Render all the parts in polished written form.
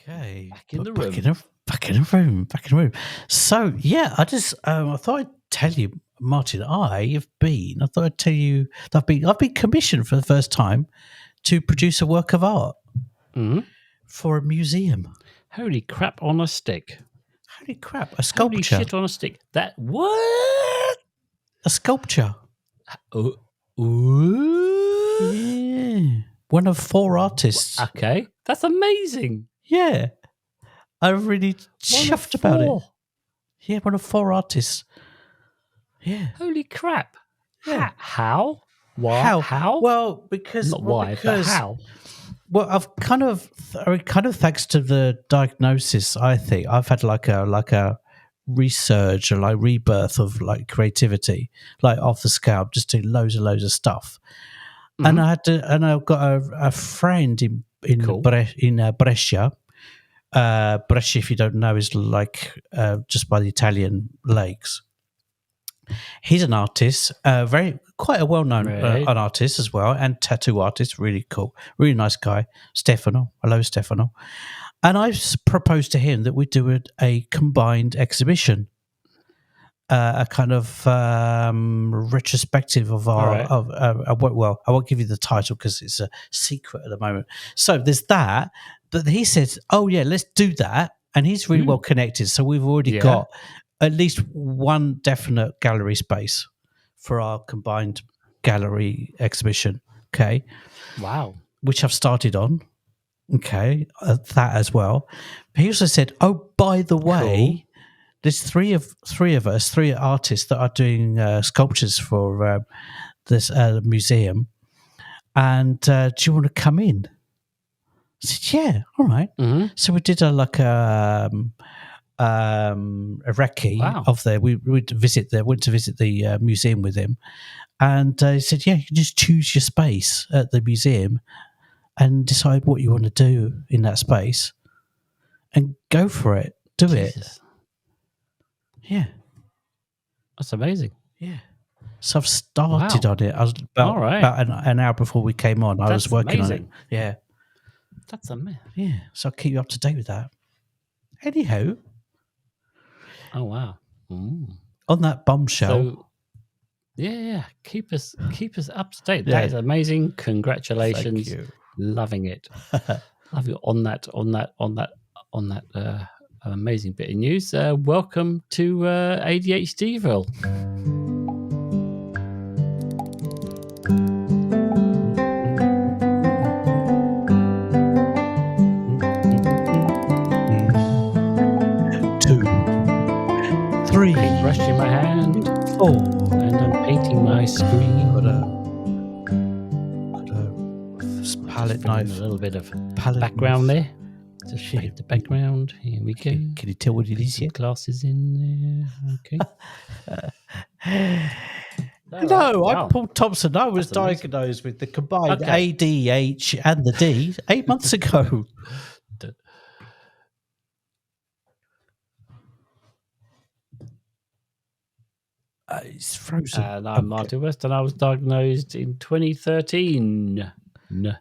Okay. Back in the Back room. Back in the room. So yeah, I just I thought I'd tell you, Martin. I thought I'd tell you that I've been commissioned for the first time to produce a work of art for a museum. Holy crap on a stick! Holy crap! A sculpture. Holy shit on a stick! That what? A sculpture. Ooh. Yeah. One of 4 artists. Okay, that's amazing. Yeah. I'm really chuffed about it. Yeah, one of 4 artists. Yeah. Holy crap. Yeah. How? Why? How? Well, because Not why, but how? Well, I've kind of thanks to the diagnosis, I think I've had like a resurge or like rebirth of like creativity, like off the scale, just doing loads of stuff. And I've got a friend in Brescia. Brescia, if you don't know, is like just by the Italian lakes. He's an artist, quite a well-known an artist as well, and tattoo artist. Really cool, really nice guy, Stefano. Hello, Stefano. And I proposed to him that we do a combined exhibition, a kind of retrospective of our well, I won't give you the title because it's a secret at the moment. So there's that, but he said, "Oh yeah, let's do that," and he's really well connected. So we've already got at least one definite gallery space for our combined gallery exhibition. Okay. Wow. Which I've started on. Okay. That as well. But he also said, "Oh, by the way, there's three of us, 3 artists that are doing sculptures for this museum. And do you want to come in?" I said, "Yeah, all right." So we did a recce of there. We went to visit the museum with him, and he said, "Yeah, you can just choose your space at the museum and decide what you want to do in that space, and go for it, do it." Yeah, that's amazing. Yeah, so I've started on it. I was about an hour before we came on. I was working on it. Yeah, that's amazing. Yeah, so I'll keep you up to date with that. Anyhow. Oh wow! On that bombshell. So, yeah, keep us up to date. That is amazing. Congratulations! Thank you. Loving it. Love you on that amazing bit of news. Welcome to ADHDville. Paintbrush in my hand. 4. And I'm painting my screen. Got a palette knife. A little bit of background there. Just paint the background. Here we go. Can you tell what it is yet? Glasses in there. Okay. No, I'm Paul Thompson. I was diagnosed with the combined ADH and the D 8 months ago. It's frozen. And I'm Martin West, and I was diagnosed in 2013. No.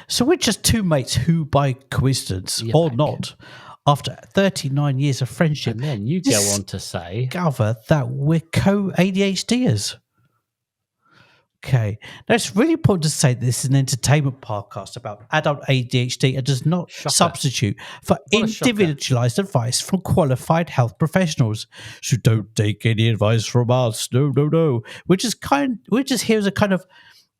So we're just 2 mates who, by coincidence or not, after 39 years of friendship, and then you go on to say, discover that we're co-ADHDers. Okay. Now, it's really important to say that this is an entertainment podcast about adult ADHD and does not substitute for individualized advice from qualified health professionals. So don't take any advice from us. No. We're just here as a kind of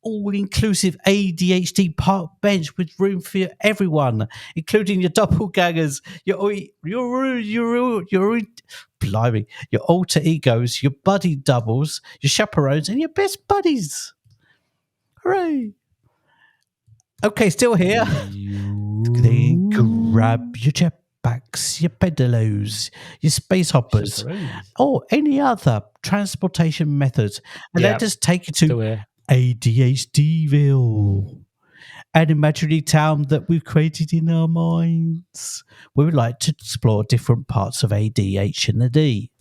all-inclusive ADHD park bench with room for everyone, including your doppelgangers, your alter egos, your buddy doubles, your chaperones, and your best buddies. Hooray! Okay, still here. Then grab your jetpacks, your pedalos, your space hoppers, or any other transportation methods, and let us take you to ADHDville, an imaginary town that we've created in our minds. We would like to explore different parts of ADH and the D.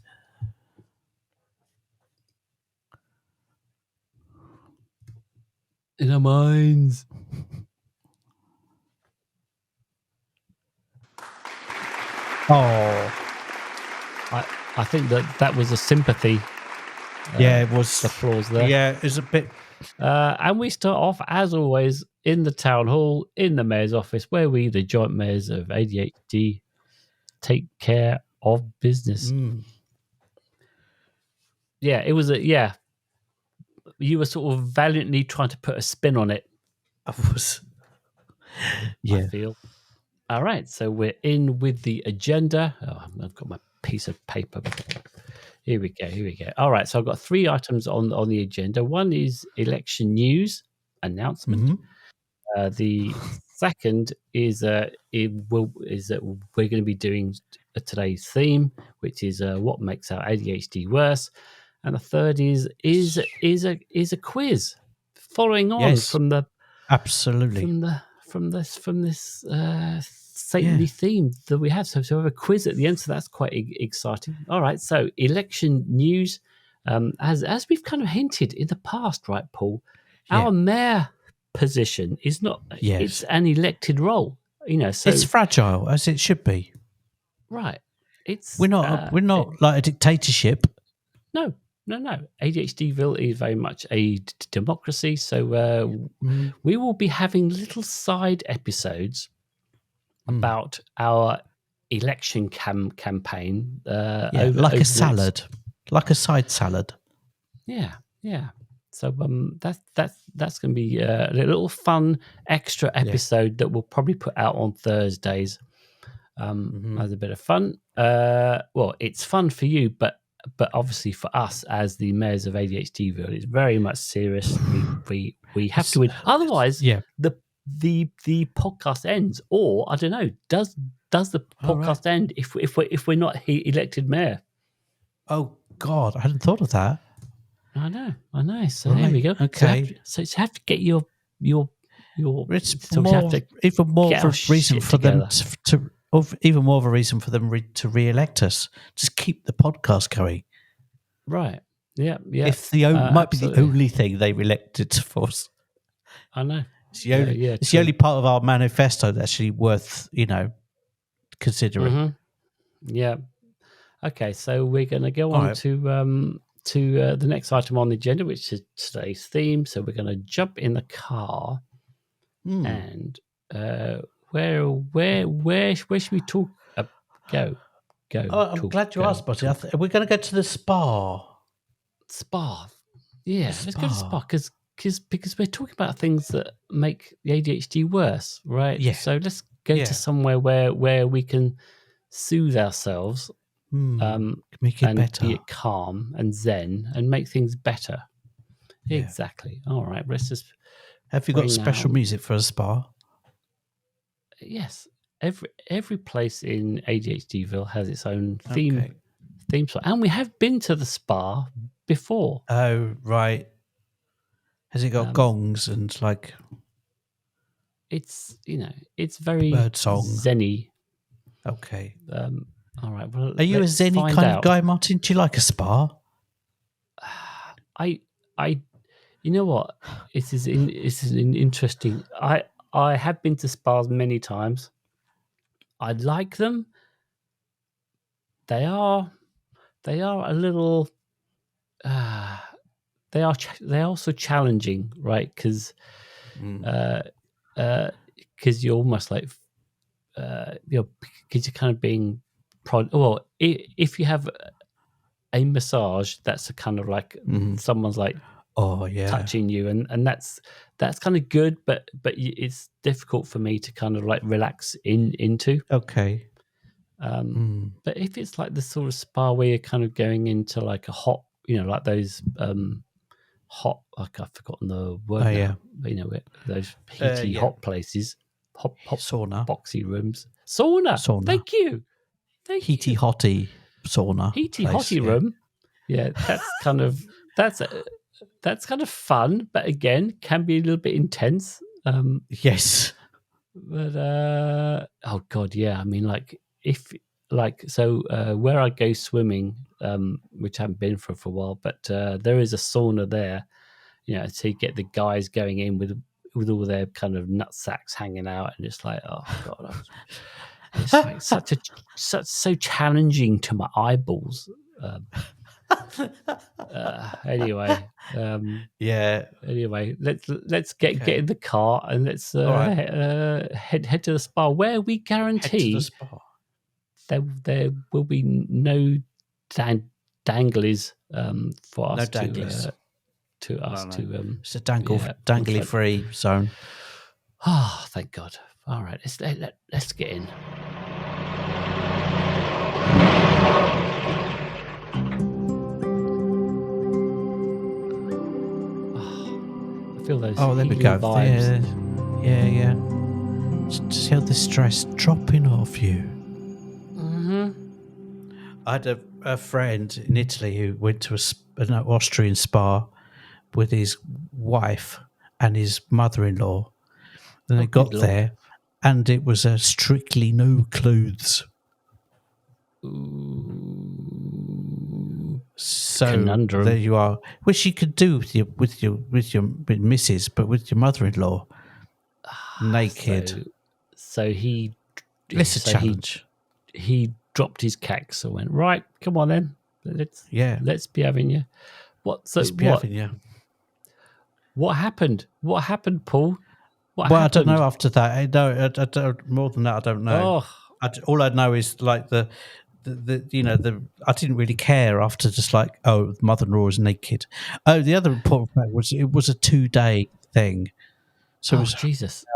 In our minds. Oh, I think that was a sympathy. It was applause there. Yeah, it was a bit. And we start off, as always, in the town hall, in the mayor's office, where we, the joint mayors of ADHD, take care of business. Yeah, it was you were sort of valiantly trying to put a spin on it. I was. Yeah. I feel. All right, so we're in with the agenda. Oh, I've got my piece of paper. Here we go. All right, so I've got 3 items on the agenda. One is election news announcement. The second is that we're going to be doing today's theme, which is what makes our ADHD worse, and the third is a quiz, following on from the absolutely from this saintly theme that we have. So we have a quiz at the end, so that's quite exciting. All right, so election news, as we've kind of hinted in the past, right, Paul? Our mayor position is not. It's an elected role, so it's fragile, as it should be. Right. It's we're not like a dictatorship. No. ADHDville is very much a democracy, so we will be having little side episodes about our election campaign. Like a salad, like a side salad. Yeah. So that's going to be a little fun extra episode that we'll probably put out on Thursdays as a bit of fun. Well, it's fun for you, but obviously for us as the mayors of ADHDville, it's very much serious. We have to win, otherwise the podcast ends. Or I don't know, does the podcast end if we're not elected mayor? Oh God, I hadn't thought of that. I know. So here we go. Okay. So you have to get your. It's even more of a reason for them even more of a reason for them to re-elect us. Just keep the podcast going. Right. Yeah. If might be the only thing they elected for us. I know. It's the only part of our manifesto that's actually worth, considering. Mm-hmm. Yeah. Okay, so we're going to go on to the next item on the agenda, which is today's theme. So we're going to jump in the car, and where should we talk? Go. I'm glad you asked, buddy. We're going to go to the spa. Spa. Yeah, let's go to spa because we're talking about things that make the ADHD worse, right? Yeah. So let's go to somewhere where we can soothe ourselves, make it better, be calm and zen, and make things better. Yeah. Exactly. All right. Let's just. Have you got special music for a spa? Yes. Every place in ADHDville has its own theme song, and we have been to the spa before. Oh right. Has it got gongs and like? It's it's very bird song, zenny. Okay. All right. Well, are you a zenny kind of guy, Martin? Do you like a spa? You know what? This is interesting. I have been to spas many times. I like them. They are a little. They are also challenging, right? Because you're almost like because you're kind of being well, if you have a massage, that's a kind of like someone's like touching you, and that's kind of good, but it's difficult for me to kind of like relax into. Okay. But if it's like the sort of spa where you're kind of going into like a hot, like those hot, like I've forgotten the word now, but those heaty hot places, hot sauna, boxy rooms, sauna. Thank you. Heaty hotty sauna. Heaty hotty room. Yeah, that's kind of that's kind of fun, but again, can be a little bit intense. Yes. But oh god, yeah. I mean, like where I go swimming, which I haven't been for a while, but there is a sauna there. So you get the guys going in with all their kind of nut sacks hanging out, and it's like, oh god, it's like such a so challenging to my eyeballs. Anyway, yeah. Anyway, let's get in the car and let's head to the spa, where we Head to the guarantee spa. there will be no danglies for us to it's a dangly free zone. Oh, thank God. All right, let's get in. I feel those there we go. vibes. Yeah. Just feel the stress dropping off you. I had a friend in Italy who went to an Austrian spa with his wife and his mother-in-law. Then they got there, and it was a strictly no clothes. Ooh. So Conundrum. there you are, which you could do with your missus, but with your mother-in-law naked. So he. It's a challenge. He dropped his cacks and went, right, come on then, let's be having you. What happened? What happened, Paul? I don't know after that. I don't, more than that, I don't know. All I know is like the I didn't really care after, just like, oh, mother-in-law is naked. Oh, the other important fact was it was a 2-day thing. So it was Jesus.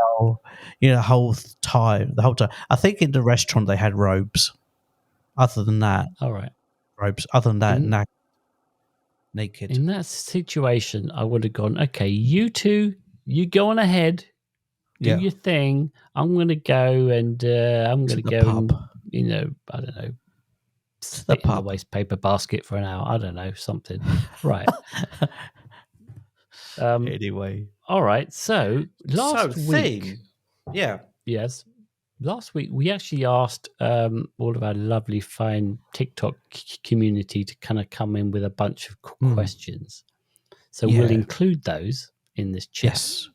The whole time. I think in the restaurant they had robes. Other than that, all right, robes. Other than that, naked. In that situation, I would have gone, okay, you two, you go on ahead, do your thing. I'm going to go and I'm going to go pub. And, I don't know, sit in the waste paper basket for an hour. I don't know, something. Right. Anyway. All right. So last week. Yeah. Yes. Last week, we actually asked all of our lovely, fine TikTok community to kind of come in with a bunch of questions. So we'll include those in this chat. Yes.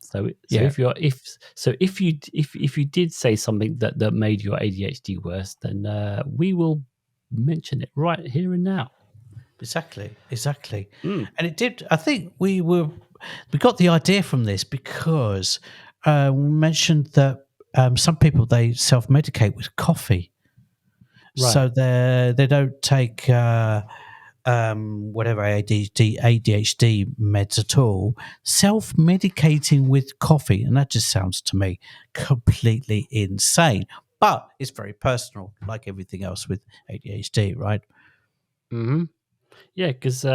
So if you did say something that made your ADHD worse, then we will mention it right here and now. Exactly. And it did. I think we got the idea from this because we mentioned that some people, they self-medicate with coffee, so they don't take whatever ADHD meds at all. Self-medicating with coffee, and that just sounds to me completely insane. But it's very personal, like everything else with ADHD, right? Mm-hmm. Yeah, because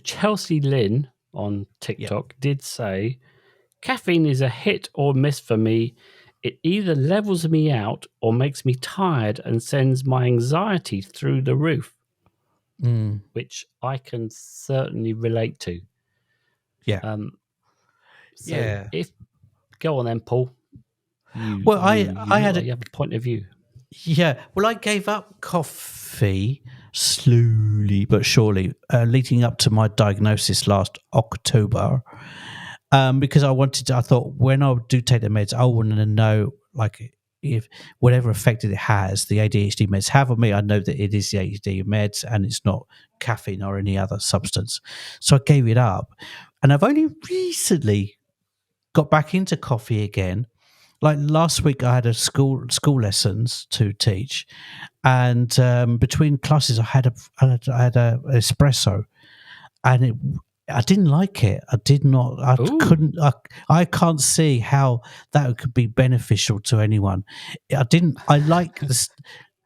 Chelsea Lynn on TikTok did say, caffeine is a hit or miss for me. It either levels me out or makes me tired and sends my anxiety through the roof, which I can certainly relate to. Yeah. Go on then, Paul. You have a point of view. Yeah. Well, I gave up coffee slowly but surely, leading up to my diagnosis last October. Because I thought when I do take the meds, I want to know, like, if whatever effect it has, the ADHD meds have on me, I know that it is the ADHD meds and it's not caffeine or any other substance. So I gave it up. And I've only recently got back into coffee again. Like last week, I had a school lessons to teach, and between classes, I had a espresso, and I didn't like it. I did not. I couldn't. I can't see how that could be beneficial to anyone. I didn't. I like this.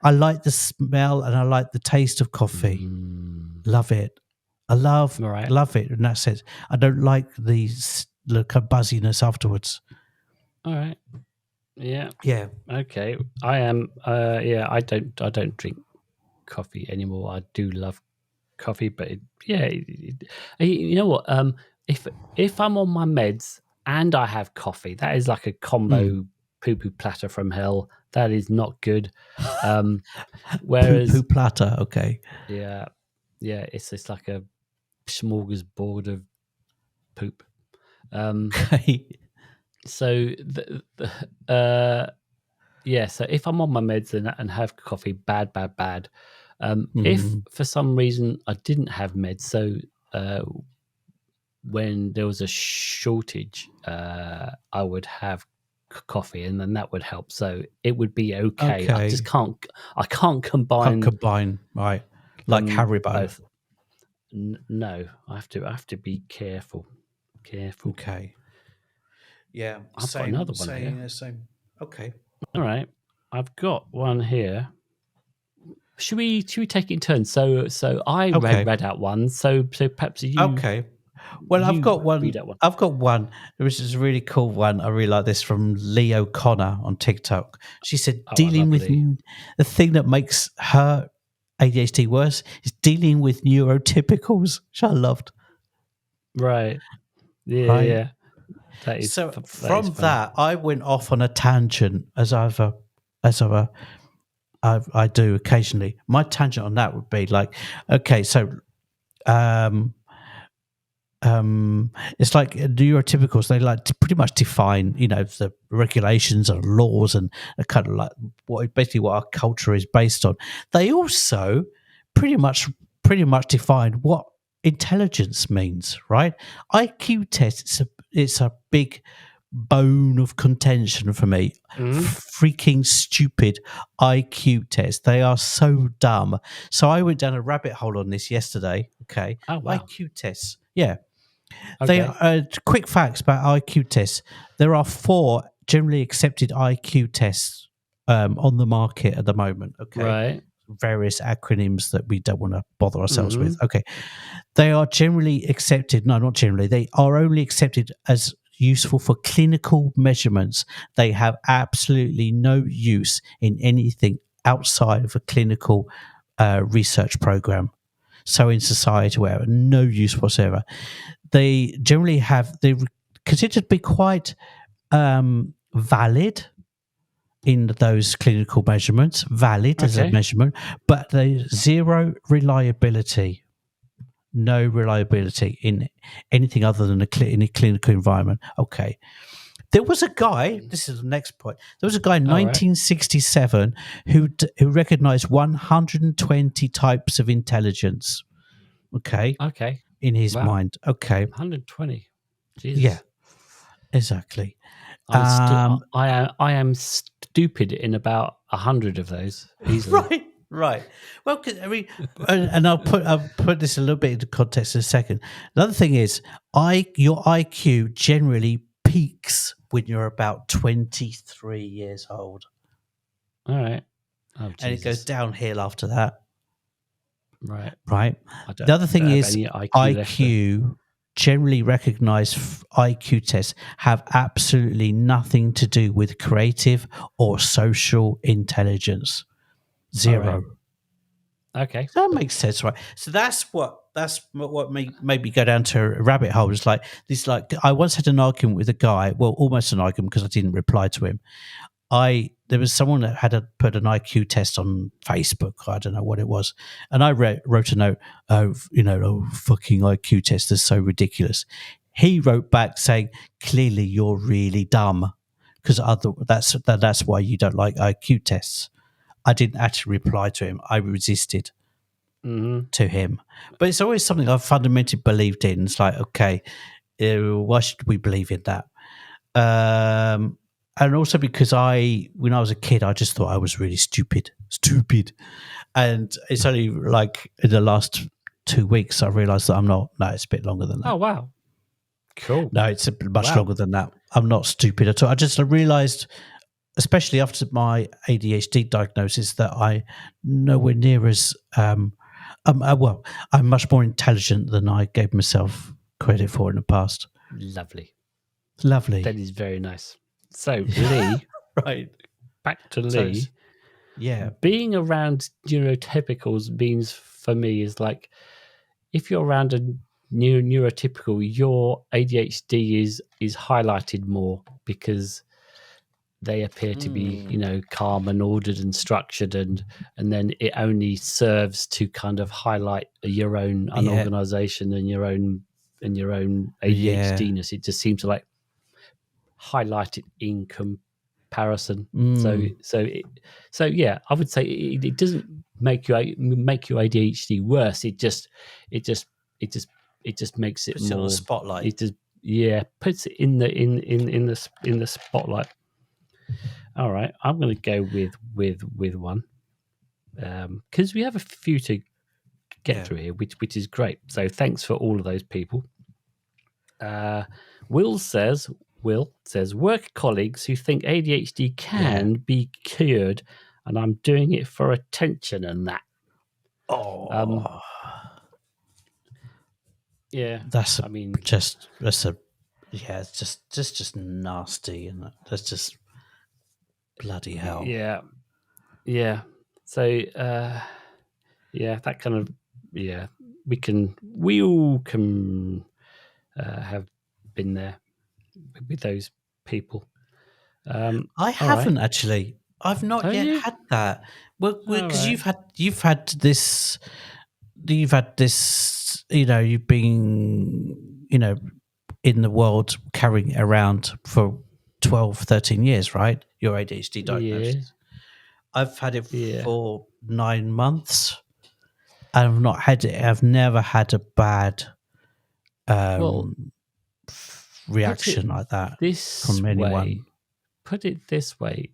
I like the smell and I like the taste of coffee. Love it. I love it in that sense. I don't like the buzziness afterwards. All right. Yeah. Yeah. Okay. I am. I don't drink coffee anymore. I do love coffee, but you know what? If I'm on my meds and I have coffee, that is like a combo poo-poo platter from hell. That is not good. Whereas poo-poo platter, okay. Yeah, it's just like a smorgasbord of poop. Okay. So Yeah, so if I'm on my meds and have coffee, bad. If Mm. for some reason I didn't have meds, so when there was a shortage, I would have coffee, and then that would help. So it would be okay. I just Okay. can't. I can't Can't combine combine, right? Like them Haribo. both. No, I have to be careful. Careful. Okay. Yeah. I've got another one here. Same. Okay. All right, I've got one here. Should we take it in turns? So I Okay. read out one. So perhaps Okay. Well, I've got read one. out one. I've got one, which is a really cool one. I really like this from Lee O'Connor on TikTok. She said, Oh, dealing with lovely. the thing that makes her ADHD worse is dealing with neurotypicals, which I loved. Right. Yeah. Right. Yeah. That is So that is from funny. that, I went off on a tangent I do occasionally. My tangent on that would be like, okay, so um, it's like neurotypicals. They like to pretty much define, the regulations and laws and kind of like what our culture is based on. They also pretty much define what intelligence means, right? IQ tests. It's a big bone of contention for me. Mhm. Freaking stupid IQ tests. They are so dumb. So I went down a rabbit hole on this yesterday. Okay. Oh wow. IQ tests. Yeah. They Okay. are quick facts about IQ tests. There are 4 generally accepted IQ tests on the market at the moment. Okay. Right. Various acronyms that we don't want to bother ourselves with. Mhm. Okay. They are generally accepted. No, not generally. They are only accepted as useful for clinical measurements. They have absolutely no use in anything outside of a clinical research program. So in society, where no use whatsoever. They generally they're considered to be quite valid in those clinical measurements, valid as a Okay. measurement, but there's zero reliability. No reliability in anything other than in a clinical environment. Okay. There was a guy, this is the next point. There was a guy in All right. 1967 who recognized 120 types of intelligence. Okay. Okay. In his Wow. mind. Okay. 120. Yeah, Jesus. exactly. I Um, am stupid in about 100 of those easily. right, right. Well, 'cause, I mean, and I'll put this a little bit into context in a second. Another thing is, your IQ generally peaks when you're about 23 years old, All right. Oh and it goes Jesus. downhill after that. Right. Right. I The other don't thing have is, any IQ left. IQ generally recognized IQ tests have absolutely nothing to do with creative or social intelligence. All right. Zero. Okay. That makes sense, right? So that's what made me go down to a rabbit hole. It's like this. Like I once had an argument with a guy. Well, almost an argument because I didn't reply to him. There was someone that had put an IQ test on Facebook. I don't know what it was, and I wrote a note. Oh, fucking IQ test is so ridiculous. He wrote back saying, "Clearly, you're really dumb, because that's why you don't like IQ tests." I didn't actually reply to him. I resisted Mm-hmm. to him, but it's always something I've fundamentally believed in. It's like, okay, why should we believe in that? And also because when I was a kid, I just thought I was really stupid, and it's only like in the last 2 weeks I realised that I'm not. No, it's a bit longer than that. Oh wow. Cool. No, it's much Wow. longer than that. I'm not stupid at all. I realised, especially after my ADHD diagnosis, that I nowhere near as well. I'm much more intelligent than I gave myself credit for in the past. Lovely. Lovely. That is very nice. So Lee, Right. back to So Lee. yeah. Being around neurotypicals means for me is like if you're around a neurotypical, your ADHD is highlighted more because they appear to be, calm and ordered and structured, and then it only serves to kind of highlight your own unorganization and your own ADHDness. It just seems to like highlight it in comparison. So yeah, I would say it doesn't make you ADHD worse. It just makes it puts it on more a spotlight. It just puts it in the spotlight. All right, I'm going to go with one because we have a few to get through here, which is great. So thanks for all of those people. Will says work colleagues who think ADHD can be cured, and I'm doing it for attention and that. Yeah, that's it's just nasty, and that's just bloody hell. Yeah. So that kind of we all can have been there with those people. I haven't actually. I've not yet had that. Well, because you've had this. You've been, in the world carrying it around for 12, 13 years, right? Your ADHD diagnosis. Yeah. I've had it for 9 months. I've not had it. I've never had a bad reaction like that from anyone. Put it this way.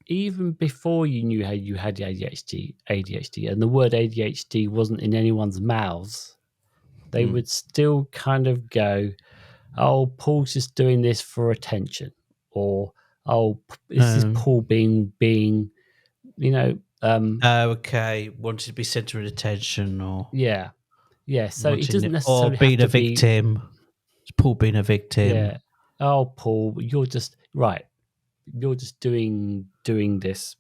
Even before you knew how you had ADHD, and the word ADHD wasn't in anyone's mouths, they would still kind of go, "Oh, Paul's just doing this for attention," or "Oh, this is Paul being, okay, wanted to be centre of attention, or yeah." So it doesn't necessarily or being have to a victim. It's Paul being a victim. Yeah. Oh, Paul, you're just right. You're just doing this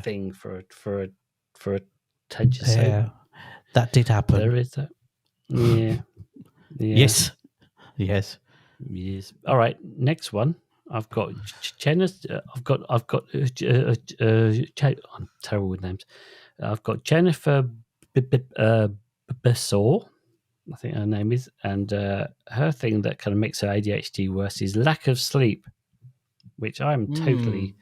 thing for attention. So that did happen. There is that. Yeah. Yes. All right. Next one. I've got Jennifer. I'm terrible with names. I've got Jennifer Bessor, I think her name is, and her thing that kind of makes her ADHD worse is lack of sleep, which I'm totally,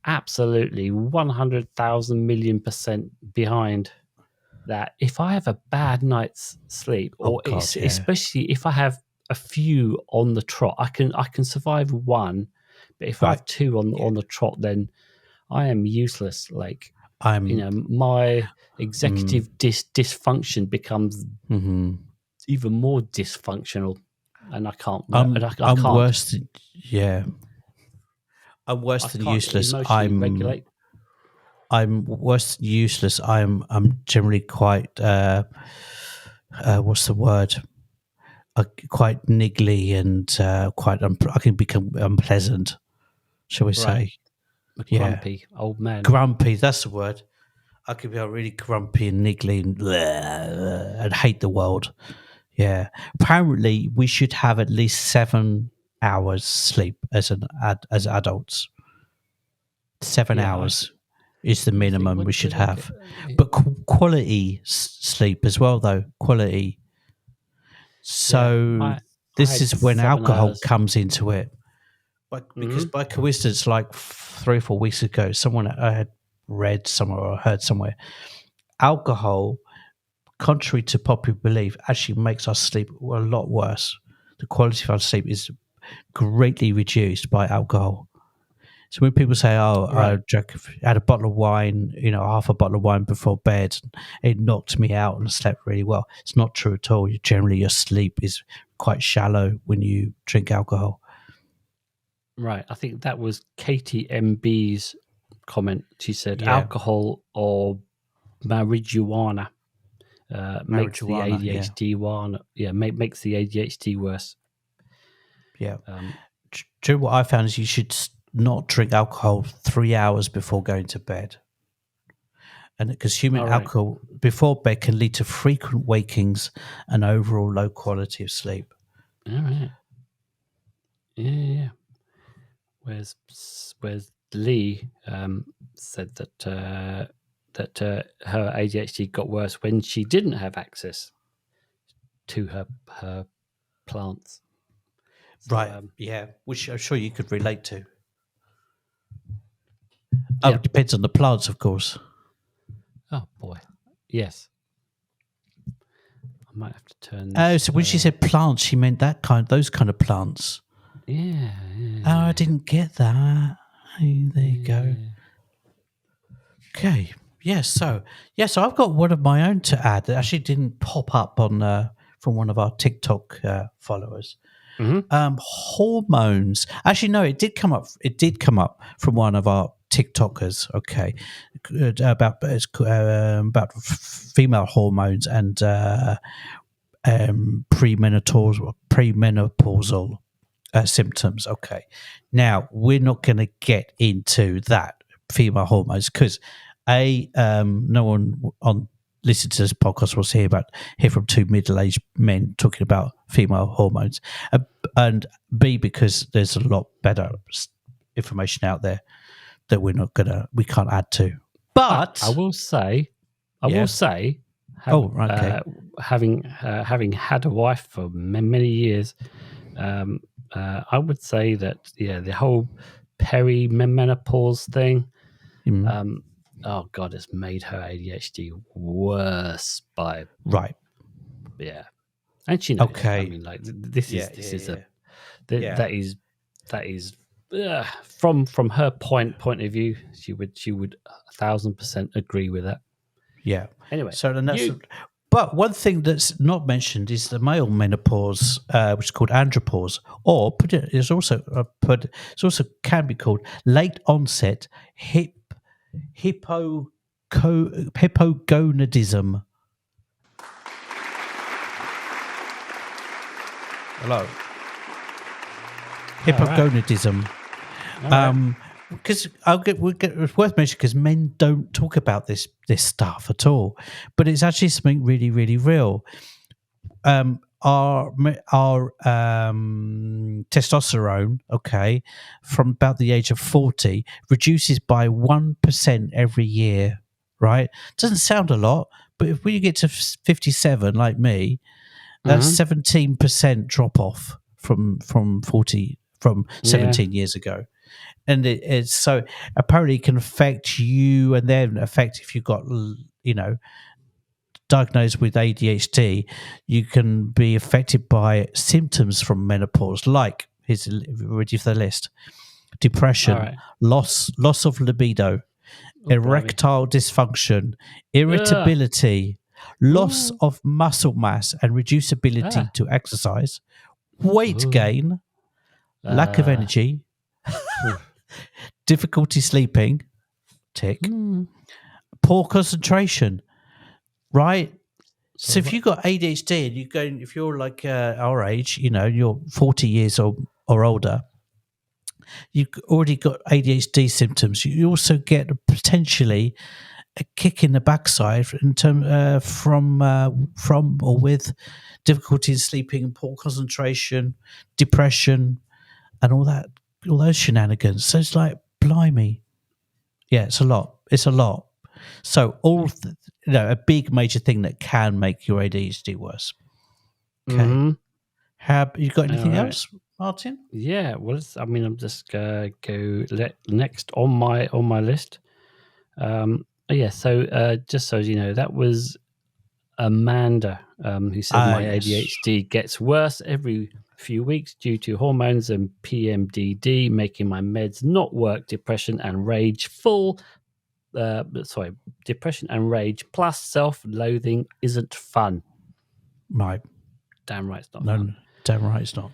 absolutely 100,000 million% behind. That if I have a bad night's sleep, or especially if I have a few on the trot, I can survive one, but if I have two on the trot, then I am useless. Like my executive dysfunction becomes even more dysfunctional, and I can't. I'm worse than I'm worse than useless. Regulate. I'm worse than useless. I'm generally quite what's the word? Quite niggly and quite. I can become unpleasant, shall we say? Grumpy old man. Grumpy. That's the word. I can be really grumpy and niggly and hate the world. Yeah. Apparently, we should have at least 7 hours sleep as adults. 7 hours is the minimum we should have. But quality sleep as well, though. Quality. So this is when alcohol comes into it. Because by coincidence, like 3 or 4 weeks ago, I had read somewhere or heard somewhere, alcohol, contrary to popular belief, actually makes our sleep a lot worse. The quality of our sleep is greatly reduced by alcohol. So when people say, I had a bottle of wine, half a bottle of wine before bed, it knocked me out and slept really well. It's not true at all. Generally, your sleep is quite shallow when you drink alcohol. Right. I think that was Katie MB's comment. She said alcohol or marijuana makes the ADHD makes the ADHD worse. Yeah. Do you know what I found is you should not drink alcohol 3 hours before going to bed. And consuming alcohol before bed can lead to frequent wakings and overall low quality of sleep. All right. Yeah. Whereas Lee said that her ADHD got worse when she didn't have access to her plants. So, Right. Yeah. Which I'm sure you could relate to. Oh, yeah. it depends on the plants, of course. Oh boy. Yes. I might have to turn this. Oh, so when she said plants, she meant those kind of plants. Yeah. Oh, I didn't get that. Hey, there you go. Okay. So I've got one of my own to add that actually didn't pop up on from one of our TikTok followers. Hormones. Actually, no, it did come up. It did come up from one of our TikTokers. Okay, about female hormones and premenopausal symptoms. Okay, now we're not going to get into that female hormones because no one on listen to this podcast will hear from two middle-aged men talking about female hormones, and B, because there's a lot better information out there that we can't add to. But I will say, having had a wife for many years, I would say that the whole perimenopause thing, oh God, it's made her ADHD worse by and she knows. Okay. I mean, like that is from her point of view, she would 1,000% agree with that. Yeah. Anyway, so but one thing that's not mentioned is the male menopause, which is called andropause, or it's also can be called late onset hypogonadism. Hello. Hypogonadism. Because it's worth mentioning because men don't talk about this stuff at all, but it's actually something really, really real. Our testosterone, from about the age of 40, reduces by 1% every year. Right? Doesn't sound a lot, but if you get to 57, like me, that's 17% drop off from 17 years ago. And it's so apparently it can affect you, and then affect if you've got diagnosed with ADHD, you can be affected by symptoms from menopause, like here's ready for the list: depression, loss of libido, erectile dysfunction, irritability, loss of muscle mass and reduced ability to exercise, weight gain, lack of energy, difficulty sleeping, poor concentration, right? So if you've got ADHD and if you're like our age, you're 40 years or older, you've already got ADHD symptoms. You also get potentially a kick in the backside in from or with difficulty in sleeping and poor concentration, depression, and all those shenanigans. So it's like, blimey. Yeah, it's a lot. So a big major thing that can make your ADHD worse. Okay. Have you got anything else, Martin? Yeah. Well, I'm just gonna go next on my list. So just so you know, that was Amanda who said my ADHD gets worse every few weeks due to hormones and PMDD making my meds not work. Depression and rage depression and rage plus self-loathing isn't fun. Right. Damn right it's not fun. Damn right it's not.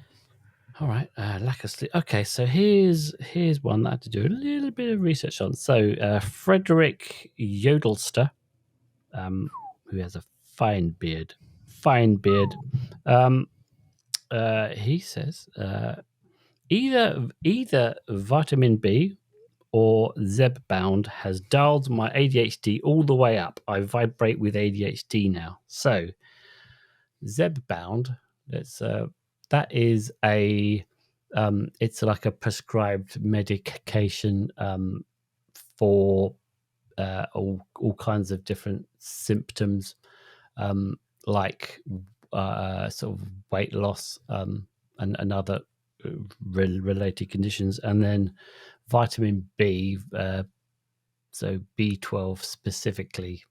All right, lack of sleep. Okay, so here's one that I had to do a little bit of research on. So Frederick Yodelster, who has a fine beard, he says either vitamin B or Zepbound has dialed my ADHD all the way up. I vibrate with ADHD now. So Zepbound, that is it's like a prescribed medication for all kinds of different symptoms, like sort of weight loss and other related conditions, and then vitamin B, so B12 specifically.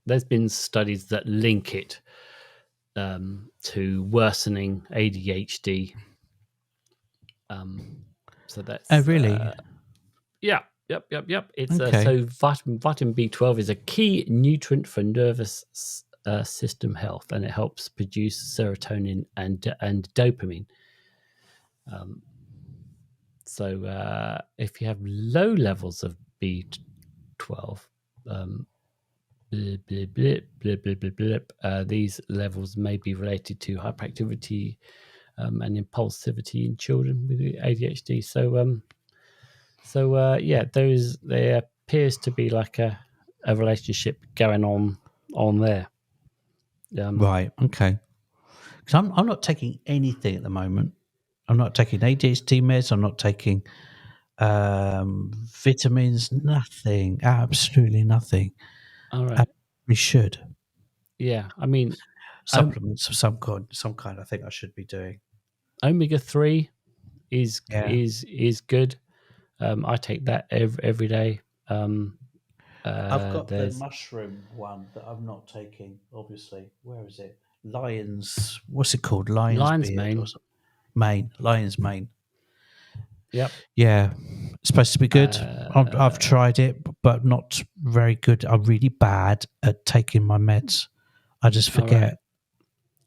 There's been studies that link it to worsening ADHD. So that's really? yeah. Yep. It's Okay. so vitamin B12 is a key nutrient for nervous system health, and it helps produce serotonin and dopamine. So if you have low levels of B12, these levels may be related to hyperactivity and impulsivity in children with ADHD. So there appears to be like a relationship going on there. Right. Okay. Because I'm not taking anything at the moment. I'm not taking ADHD meds. I'm not taking vitamins. Nothing. Absolutely nothing. All right. We should Yeah. I mean, supplements of some kind. I think I should be doing. omega-3 is good. I take that every day. I've got the mushroom one that I'm not taking. Obviously, where is it? Lions. What's it called? Lion's beard or something. Lion's mane. Yep. Yeah, it's supposed to be good. I've tried it, but not very good. I'm really bad at taking my meds. I just forget.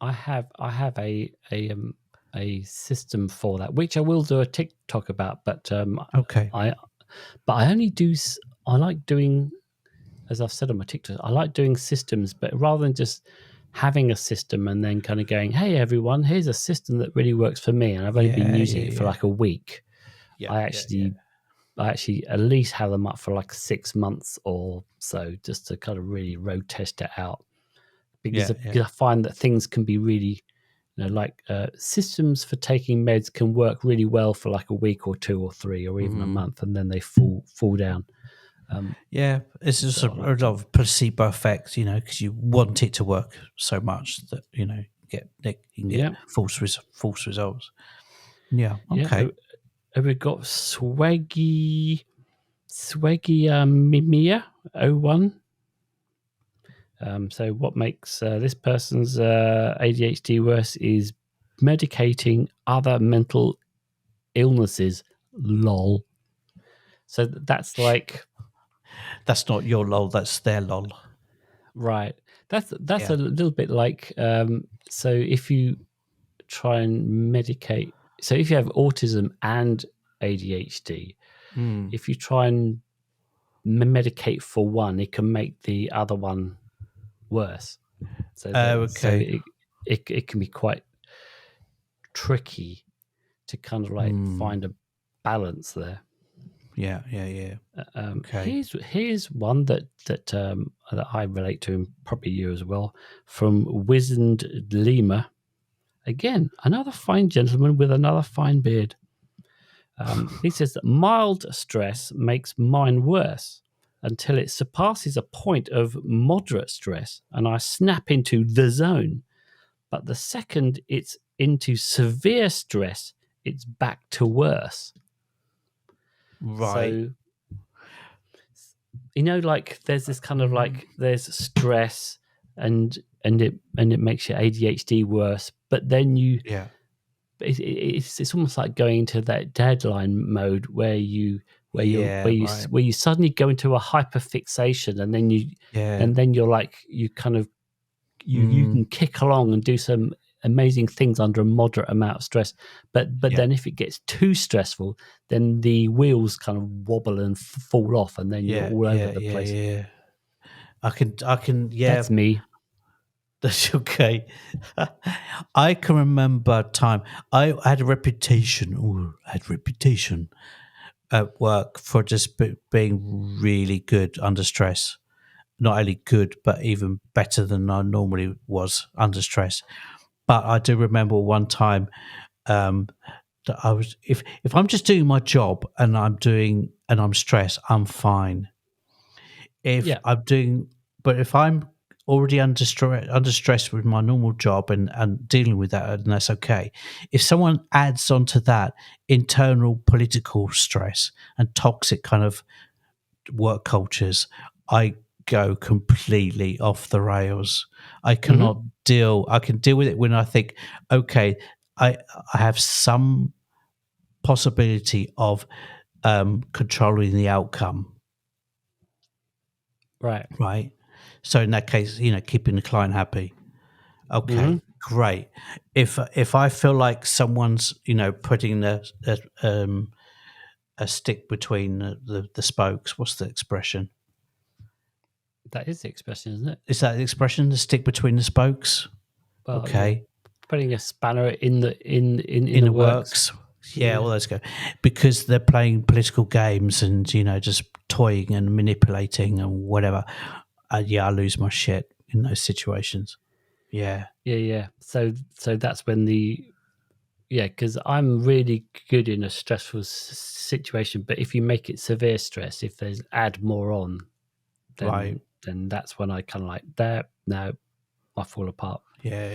Right. I have a system for that, which I will do a TikTok about. But Okay. I only do. I like doing, as I've said on my TikTok, I like doing systems, but rather than just having a system and then kind of going, "Hey everyone, here's a system that really works for me," and I've only been using it for like a week. Yeah, I actually at least have them up for like 6 months or so, just to kind of really road test it out. Because I find that things can be really, like systems for taking meds can work really well for like a week or 2 or 3 or even a month, and then they fall down. It's just a lot of placebo effects, because you want it to work so much that you can get false results. Yeah. Okay. Yeah. We've got Swaggy Mimia 01. So what makes this person's ADHD worse is medicating other mental illnesses. Lol. So that's like, that's not your lol, that's their lol. Right. That's a little bit like, so if you try and medicate, so if you have autism and ADHD, if you try and medicate for one, it can make the other one worse. So it can be quite tricky to kind of like find a balance there. Yeah. Okay. Here's one that I relate to, and probably you as well, from Wizened Lima. Again, another fine gentleman with another fine beard. He says that mild stress makes mine worse until it surpasses a point of moderate stress, and I snap into the zone. But the second it's into severe stress, it's back to worse. Right. So, like there's this kind of like there's stress and it makes your ADHD worse, but then it's almost like going into that deadline mode where you suddenly go into a hyperfixation, and then you're like you kind of you can kick along and do some amazing things under a moderate amount of stress, but then if it gets too stressful, then the wheels kind of wobble and fall off, and then you're all over the place. I can That's me. That's okay. I can remember a time I had a reputation. At work for just being really good under stress. Not only good, but even better than I normally was under stress. But I do remember one time that I was if I'm just doing my job and I'm stressed, I'm fine. If I'm already under stress with my normal job and dealing with that, and that's okay. If someone adds onto that internal political stress and toxic kind of work cultures, I go completely off the rails. I cannot deal. I can deal with it when I think, okay, I have some possibility of controlling the outcome. Right. So in that case, keeping the client happy. Okay, great. If I feel like someone's, putting a stick between the spokes, what's the expression? That is the expression, isn't it? Is that the expression? The stick between the spokes? Well, Okay. Putting a spanner in the works. Yeah, all those go, because they're playing political games and just toying and manipulating and whatever. I lose my shit in those situations. Yeah. So that's when because I'm really good in a stressful situation, but if you make it severe stress, if there's add more on, then that's when I kind of like that. No, I fall apart. Yeah.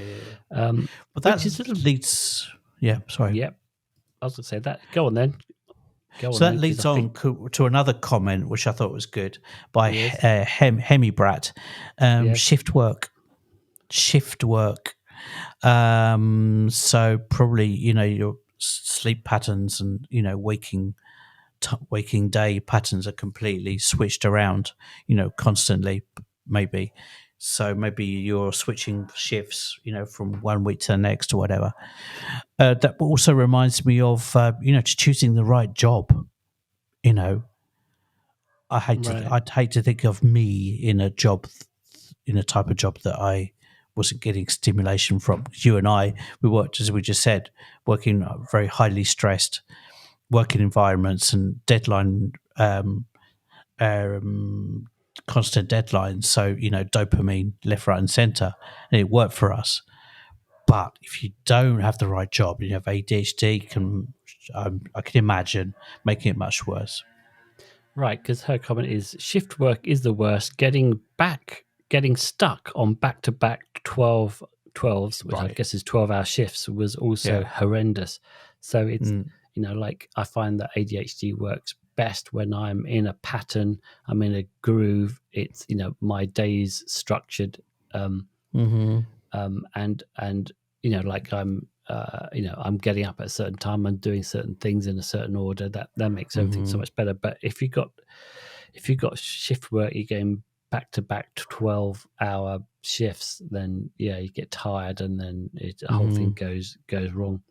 But that leads. Yeah, sorry. Yep. I was going to say that. Go on then. That leads on to another comment, which I thought was good, by Hemibrat. Shift work. So probably, your sleep patterns and, waking day patterns are completely switched around, constantly, maybe. So maybe you're switching shifts, from one week to the next or whatever. That also reminds me of, choosing the right job. I'd hate to think of me in a job, in a type of job that I wasn't getting stimulation from. You and I, we worked, as we just said, working very highly stressed working environments and deadline, constant deadlines. So, dopamine left, right, and center, and it worked for us. But if you don't have the right job, you have ADHD, I can imagine making it much worse. Right, because her comment is shift work is the worst. Getting stuck on back-to-back 12s, which I guess is 12-hour shifts, was also horrendous. So it's, like I find that ADHD works best when I'm in a pattern, I'm in a groove. It's, my day's structured, and like I'm getting up at a certain time and doing certain things in a certain order. That makes everything so much better. But if you got shift work, you're going back to back 12-hour shifts, then you get tired, and then the whole thing goes wrong.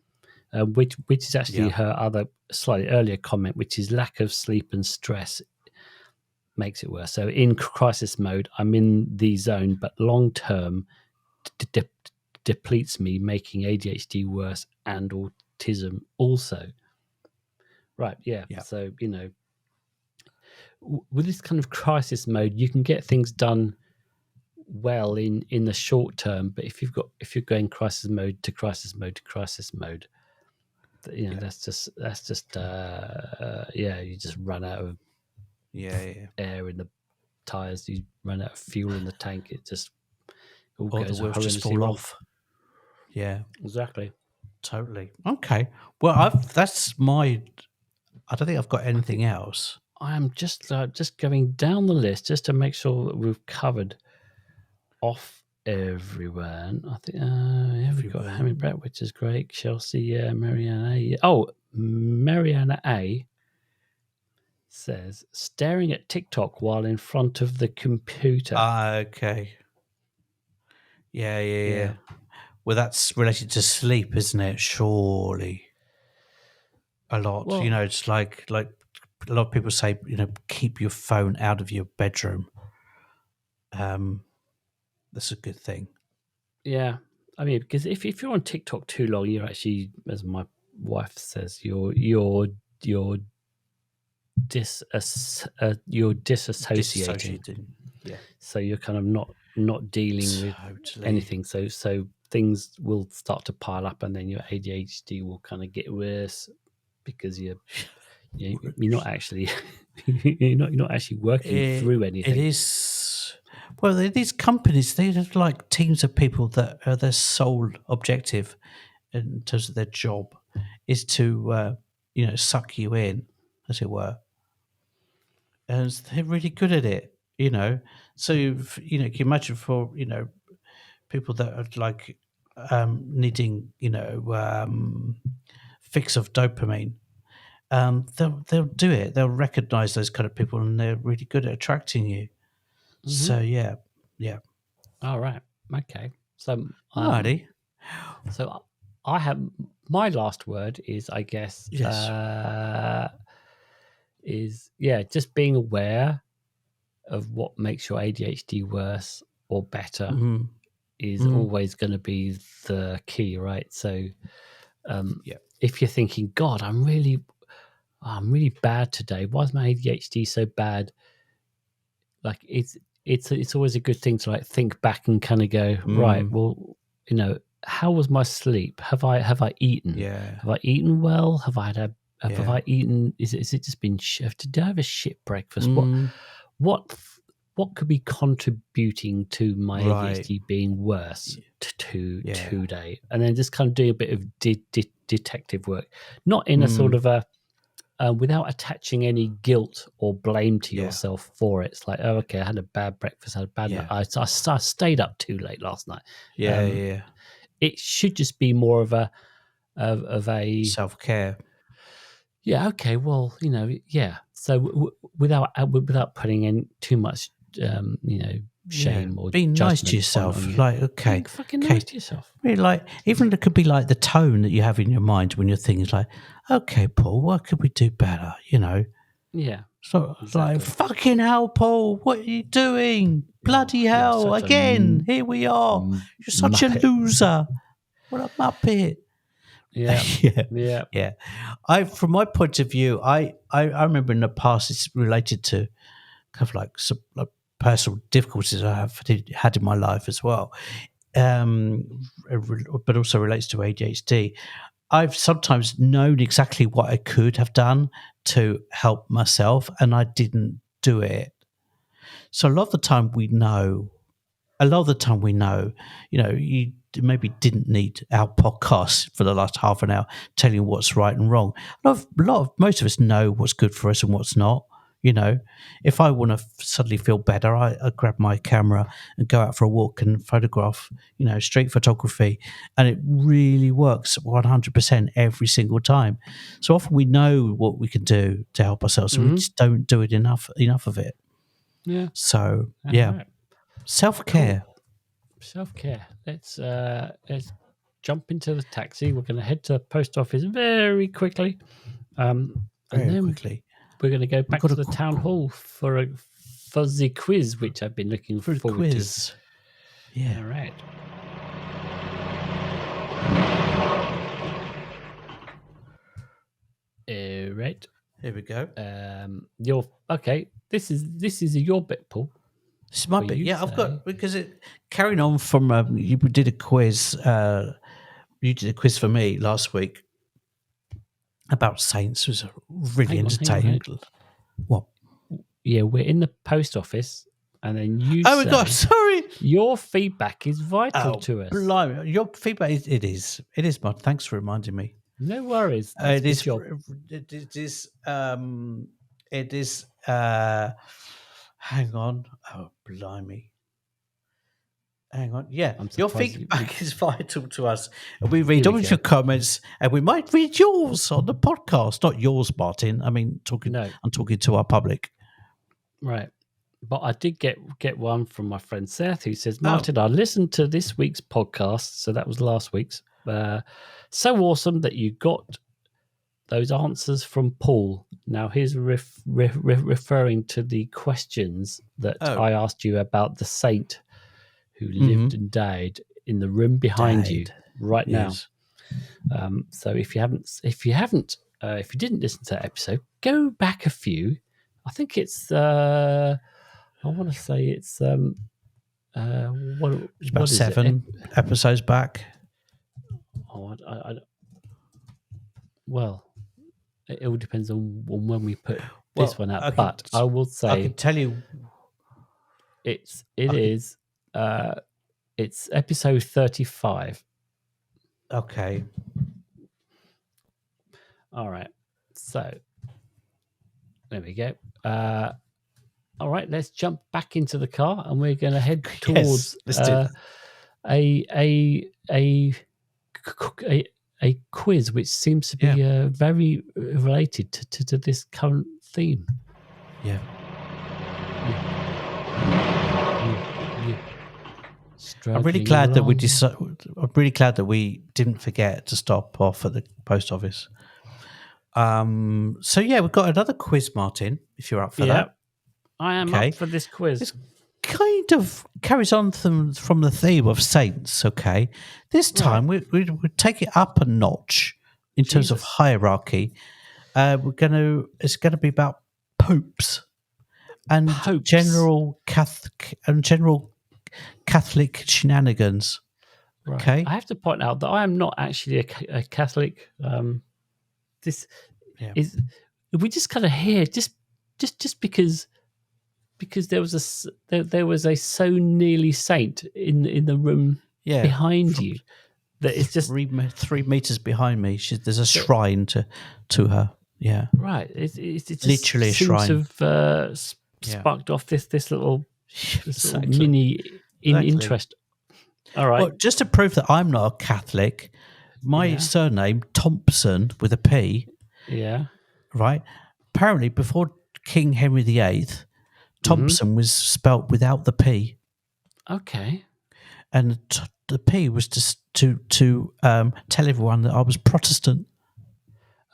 Which is actually her other slightly earlier comment, which is lack of sleep and stress makes it worse. So in crisis mode, I'm in the zone, but long term depletes me, making ADHD worse and autism also. Right, yeah. So, with this kind of crisis mode, you can get things done well in the short term, but if you're going crisis mode to crisis mode to crisis mode, that's just you just run out of air in the tires, you run out of fuel in the tank, it just all goes the wheels just fall off. Yeah, exactly. Totally. Okay. Well, I don't think I've got anything else. I am just going down the list just to make sure that we've covered off everyone. I think we've got Hammy Brett, which is great. Chelsea, Mariana A. Oh, Mariana A says staring at TikTok while in front of the computer. Okay. Yeah. Well, that's related to sleep, isn't it? Surely. A lot. Well, it's like a lot of people say, keep your phone out of your bedroom. That's a good thing. Yeah. I mean, because if you're on TikTok too long, you're actually, as my wife says, you're disassociating. Yeah. So you're kind of not dealing with anything. So things will start to pile up, and then your ADHD will kind of get worse because you're not actually you're not actually working through anything. It is. Well, these companies, they have like teams of people that are their sole objective in terms of their job is to, suck you in, as it were. And they're really good at it, So, can you imagine for, people that are like needing, fix of dopamine, they'll do it. They'll recognize those kind of people, and they're really good at attracting you. So yeah. All right. Okay. So Alrighty. So I have my last word is, I guess, Yes. just being aware of what makes your ADHD worse or better is always going to be the key, right? So, if you're thinking, God, I'm really bad today. Why is my ADHD so bad? Like it's always a good thing to like think back and kind of go, right, well, how was my sleep? Have I eaten? Yeah. Have I eaten well? Have I eaten? Is it just been? Did I have a shit breakfast? What could be contributing to my ADHD being worse today? And then just kind of do a bit of detective work, not in a sort of a without attaching any guilt or blame to yourself for it. It's like, oh, okay, I had a bad breakfast, I had a bad night. I stayed up too late last night. It should just be more of a self-care. Yeah. Okay. Well, So without putting in too much, shame or being nice to yourself. Like, okay, being fucking nice to yourself. Really, like, even it could be like the tone that you have in your mind when you're thinking, like, okay, Paul, what could we do better? Yeah. So exactly. Like, fucking hell, Paul, what are you doing? Bloody hell, again, here we are. You're such a loser. What a muppet. Yeah. From my point of view, I remember in the past, it's related to kind of like some personal difficulties I have had in my life as well, but also relates to ADHD. I've sometimes known exactly what I could have done to help myself, and I didn't do it. So a lot of the time we know, you maybe didn't need our podcast for the last half an hour telling you what's right and wrong. Most of us know what's good for us and what's not. If I want to suddenly feel better, I grab my camera and go out for a walk and photograph, street photography. And it really works 100% every single time. So often we know what we can do to help ourselves, and we just don't do it enough of it. Yeah. So, right. Self-care. Cool. Self-care. Let's jump into the taxi. We're going to head to the post office very quickly. Quickly. We're going to go back to the town hall for a fuzzy quiz, which I've been looking forward to. Yeah. All right. Right. Here we go. Your okay. This is your bit, Paul. This is my bit. Yeah, I've got, because carrying on from you did a quiz. You did a quiz for me last week about saints. It was really entertaining. What? Yeah, we're in the post office, and then you. Oh my God! Sorry. Your feedback is vital to us. Blimey. Your feedback it is. Mud. Thanks for reminding me. No worries. It is. It is. Hang on. Oh, blimey. Hang on. Yeah, your feedback is vital to us. We read all of your comments, and we might read yours on the podcast. Not yours, Martin. I mean, I'm talking to our public. Right. But I did get one from my friend Seth, who says, Martin, I listened to this week's podcast. So that was last week's. So awesome that you got those answers from Paul. Now, he's referring to the questions that I asked you about the saint who lived and died in the room behind you right now. So if you didn't listen to that episode, go back a few. I think it's I want to say it's about 7 episodes back. Oh, well, it all depends on when we put this one out. Okay, but I will say, I can tell you. It is. It's episode 35. Okay. All right. So there we go. All right, let's jump back into the car, and we're going to head towards a quiz, which seems to be very related to this current theme. Yeah. I'm really glad that I'm really glad that we didn't forget to stop off at the post office. So yeah, we've got another quiz, Martin. If you're up for that, I am up for this quiz. This kind of carries on from the theme of saints. Okay, this time we take it up a notch in terms of hierarchy. It's gonna be about popes and general Catholic shenanigans. Right. Okay, I have to point out that I am not actually a Catholic. This is we just kind of hear just because there was a so nearly saint in the room behind you that it's just 3 meters behind me. There's a shrine to her. Yeah, right. It's literally a shrine. Seems to have sparked off this little mini interest. All right. Well, just to prove that I'm not a Catholic, my surname Thompson with a P. Yeah. Right. Apparently, before King Henry VIII, Thompson was spelt without the P. Okay. And the P was just to tell everyone that I was Protestant.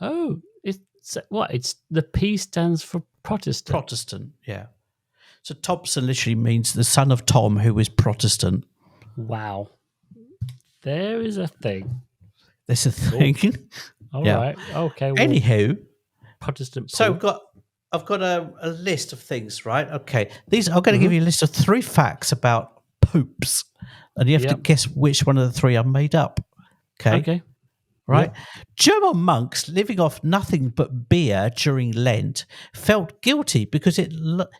Oh, it's the P stands for Protestant. Protestant, yeah. So Thompson literally means the son of Tom, who is Protestant. Wow. There is a thing. There's a thing. All right. Okay. Well, anywho, Protestant. So I've got a list of things, right? Okay. I'm going to give you a list of 3 facts about popes, and you have to guess which one of the 3 are made up. Okay. Right? Yep. German monks living off nothing but beer during Lent felt guilty because it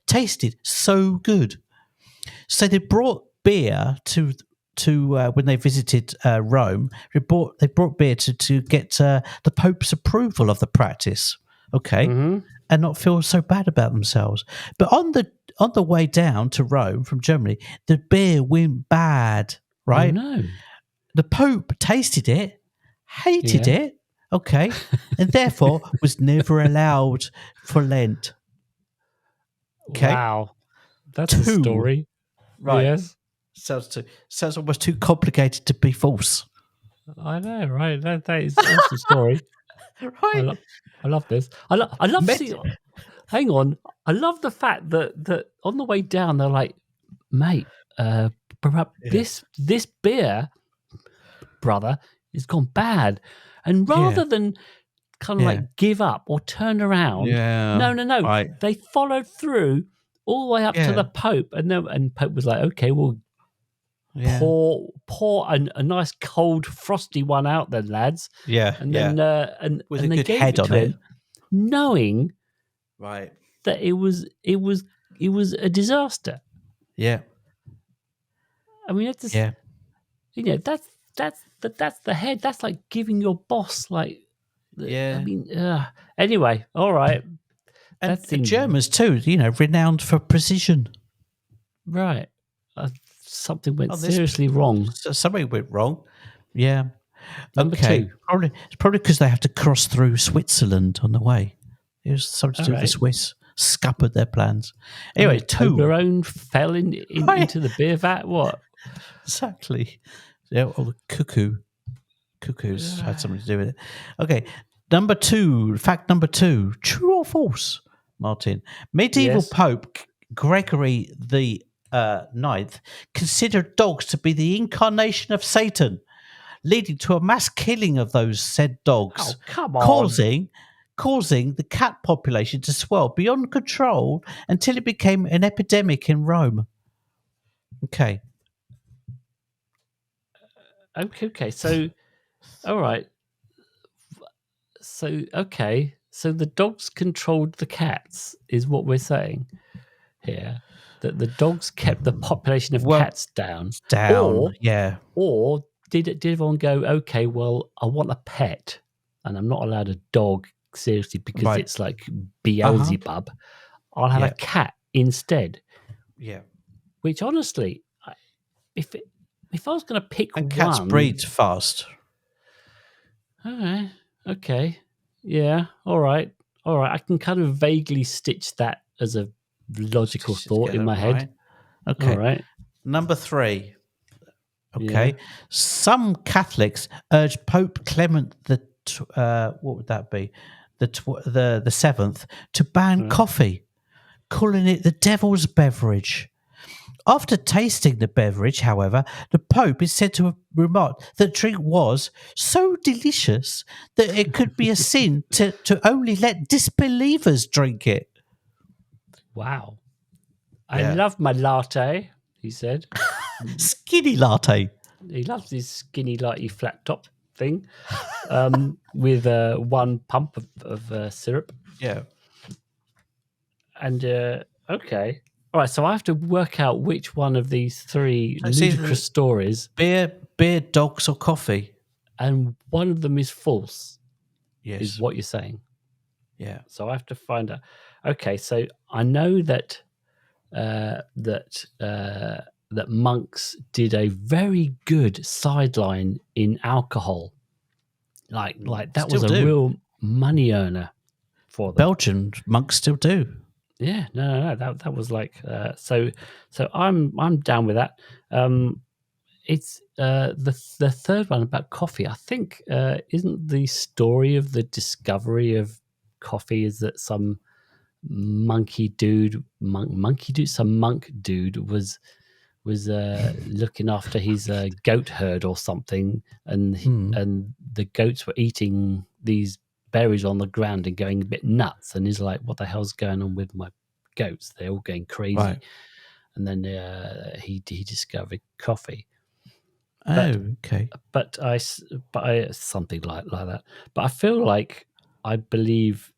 tasted so good. So they brought beer to when they visited Rome. They brought beer to get the Pope's approval of the practice. Okay, and not feel so bad about themselves. But on the way down to Rome from Germany, the beer went bad. Right? Oh, no. The Pope tasted it, hated it. Okay, and therefore was never allowed for Lent. Okay, wow, that's a story. Right? Yes. Sounds almost too complicated to be false. I know, right? That is an awesome story. Right. I love this. I love hang on. I love the fact that on the way down they're like, mate, perhaps this beer, brother, has gone bad. And rather than kind of like give up or turn around, no. Right. They followed through all the way up to the Pope, and Pope was like, okay, well, pour a nice cold frosty one out then, lads. Yeah, and then and with and a they good gave head it on to it, him, knowing that it was a disaster. Yeah, I mean, it's just, that's the head. That's like giving your boss like. I mean, anyway, all right. And the Germans too, renowned for precision. Right. Something went seriously wrong. Something went wrong. Yeah. Number 2. It's probably because they have to cross through Switzerland on the way. It was something to do with the Swiss. Scuppered their plans. Anyway, 2. Toblerone fell into the beer vat. What? Exactly. Yeah, or the cuckoos had something to do with it. Okay. Fact number 2. True or false, Martin? Medieval Pope Gregory the Ninth considered dogs to be the incarnation of Satan, leading to a mass killing of those said dogs, causing the cat population to swell beyond control until it became an epidemic in Rome. Okay. Okay. So, all right. So, okay. So the dogs controlled the cats, is what we're saying here. that the dogs kept the population of Well, cats down, down, yeah, or did everyone go, okay, well, I want a pet, and I'm not allowed a dog seriously because right, it's like Beelzebub. I'll have a yeah, cat instead. yeah. Which honestly, if I was going to pick And cats one, breed fast. all right, okay, yeah, all right, I can kind of vaguely stitch that as a logical thought in my head. Okay. All right, Number 3. yeah, Okay. Some Catholics urge Pope Clement what would that be? The 7th to ban right. coffee, calling it the devil's beverage. After tasting the beverage, however, the Pope is said to have remarked that the drink was so delicious that it could be a sin to only let disbelievers drink it. Wow, I Yeah. love my latte. He said Skinny latte. he loves his skinny, lighty, flat top thing with one pump of syrup. Yeah. And okay, all right. So I have to work out which one of these three It's either ludicrous stories, beer, dogs, or coffee. and one of them is false. Yes. Is what you're saying. Yeah. So I have to find out. Okay, so I know that that monks did a very good sideline in alcohol. Like that Still was a do. real money earner for them. Belgian monks still do. Yeah, no. That was like so I'm down with that. It's the third one about coffee. I think isn't the story of the discovery of coffee is that some monk dude was looking after his goat herd or something, and and the goats were eating these berries on the ground and going a bit nuts, and he's like, what the hell's going on with my goats? They're all going crazy. Right. And then he discovered coffee. Oh, okay. But I something like that. But I feel like I believe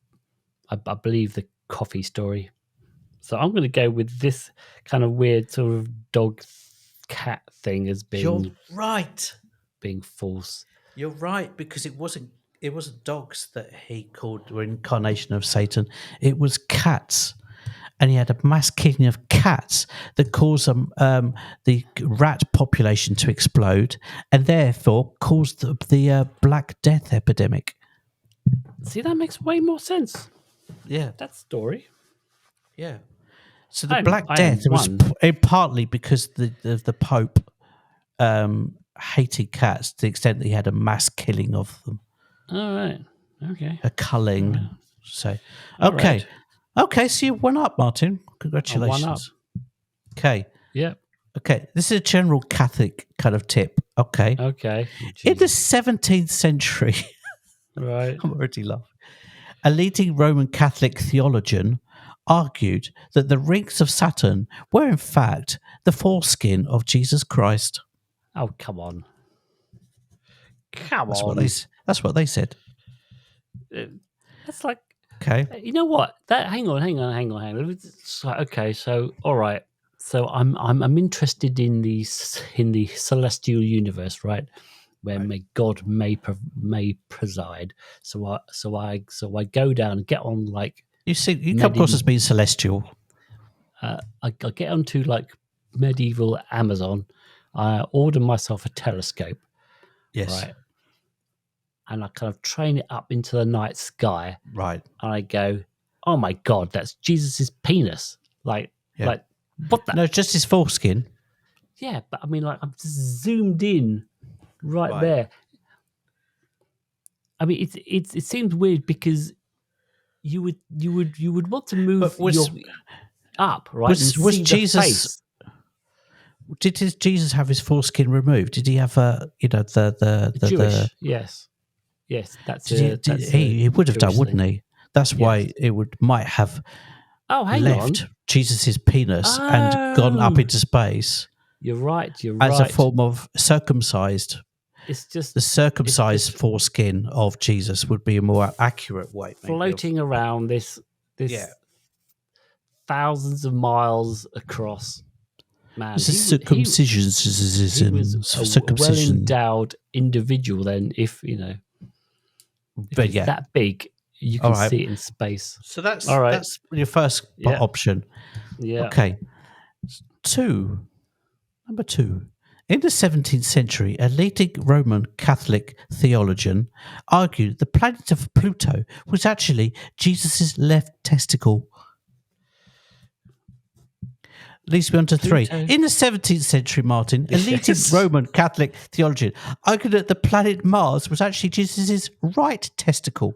the coffee story. So I'm going to go with this kind of weird sort of dog cat thing as You're being right. being false. You're right, because it wasn't dogs that he called were incarnation of Satan. It was cats. And he had a mass killing of cats that caused the rat population to explode, and therefore caused the Black Death epidemic. See, that makes way more sense. Yeah, That story. yeah. So the Black Death was partly because the Pope hated cats to the extent that he had a mass killing of them. All right. Okay. A culling. Right. So, All okay. Right. Okay, so you won up, Martin. Congratulations. One up. Okay. Yep. Okay, this is a general Catholic kind of tip. Okay. Okay. In the 17th century, right, I'm already laughing, a leading Roman Catholic theologian argued that the rings of Saturn were in fact the foreskin of Jesus Christ. Oh, come on. That's what they said. That's like, okay. You know what? Hang on. It's like, okay, so all right. So I'm interested in the celestial universe, right? Where God may preside. So I go down and get on like you come across as being celestial. I get onto like medieval Amazon. I order myself a telescope. Yes. Right. And I kind of train it up into the night sky. Right. And I go, oh my God, that's Jesus's penis. Like what the? No, just his foreskin. Yeah, but I mean, like I'm zoomed in right there. I mean, it seems weird because you would want to move up, right? Was Jesus? Did Jesus have his foreskin removed? Did he have the Jewish? Yes, he would have done, wouldn't he? That's why it might have left Jesus's penis and gone up into space. You're right. As a form of circumcised. It's just the circumcised foreskin of Jesus would be a more accurate way. Floating around this thousands of miles across. Man, It's a he was a well circumcision. endowed individual. Then, if But it's yeah, that big, you can see it in space. So that's All right. that's your first option. Yeah. Okay. Number two. In the 17th century, a leading Roman Catholic theologian argued the planet of Pluto was actually Jesus' left testicle. Leads me on to three. In the 17th century, Martin, a leading Roman Catholic theologian argued that the planet Mars was actually Jesus' right testicle.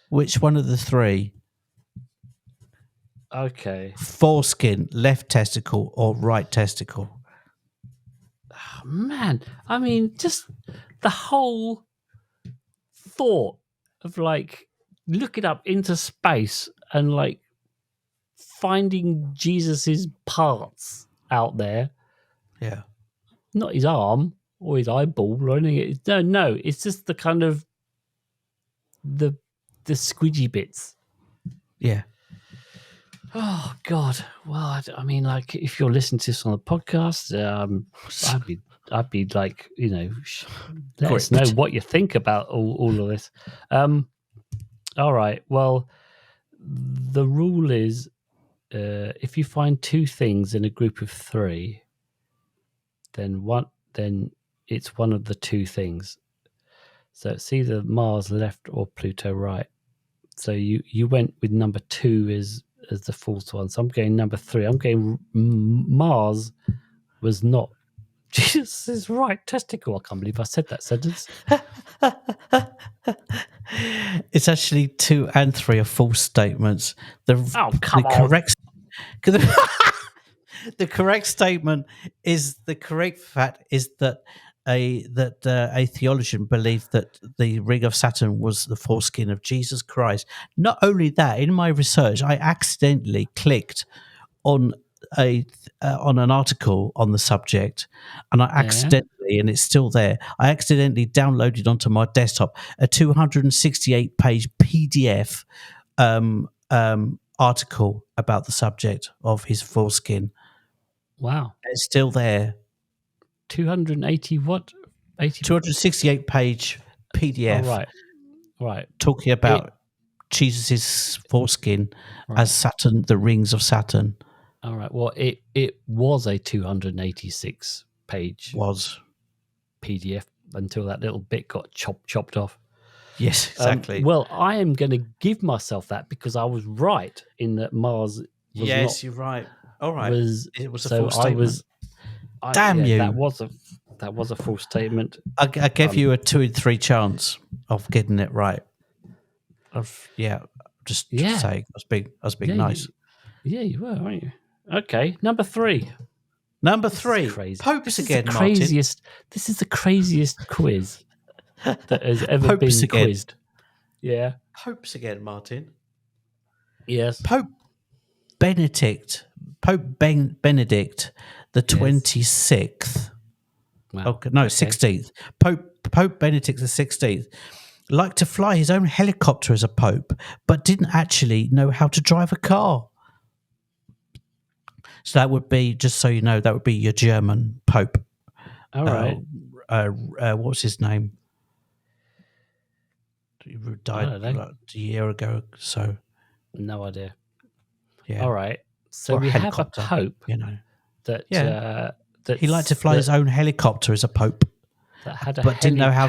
Which one of the three? Okay. Foreskin, left testicle, or right testicle? Oh, man, I mean, just the whole thought of like looking up into space and like finding Jesus's parts out there. Yeah. Not his arm or his eyeball or anything. No, it's just the kind of the squidgy bits. Yeah. Oh God! Well, I mean, like, if you're listening to this on the podcast, I'd be like, let us know what you think about all of this. All right. Well, the rule is, if you find two things in a group of three, then it's one of the two things. So it's either Mars left or Pluto right. So you went with number two as the false one. So I'm going number three. I'm going Mars was not Jesus' right testicle. I can't believe I said that sentence. It's actually 2 and 3 are false statements. The correct statement is the correct fact is that a theologian believed that the ring of Saturn was the foreskin of Jesus Christ. Not only that, in my research, I accidentally clicked on an article on the subject, and I accidentally, and it's still there, I accidentally downloaded onto my desktop a 268-page PDF article about the subject of his foreskin. Wow. It's still there. 280 what? 268-page PDF. Oh, right. Talking about Jesus' foreskin as Saturn, the rings of Saturn. All right. Well, it was a 286-page PDF until that little bit got chopped off. Yes, exactly. Well, I am going to give myself that because I was right in that Mars was yes, you're right. All right. It was a false statement. Damn you! That was a false statement. I gave you a 2 in 3 chance of getting it right. Just saying. I was being nice. You were, weren't you? Okay, number three. Crazy. Popes again, Martin. This is the craziest quiz that has ever been quizzed. Yeah. Popes again, Martin. Yes. Pope Benedict the 26th. Wow. Okay, no, 16th. Pope Benedict the 16th liked to fly his own helicopter as a pope, but didn't actually know how to drive a car. So that would be, just so you know, that would be your German pope. All right. What's his name? He died a year ago. So no idea. Yeah. All right. So we have a pope, that he liked to fly his own helicopter as a pope, that had but didn't know how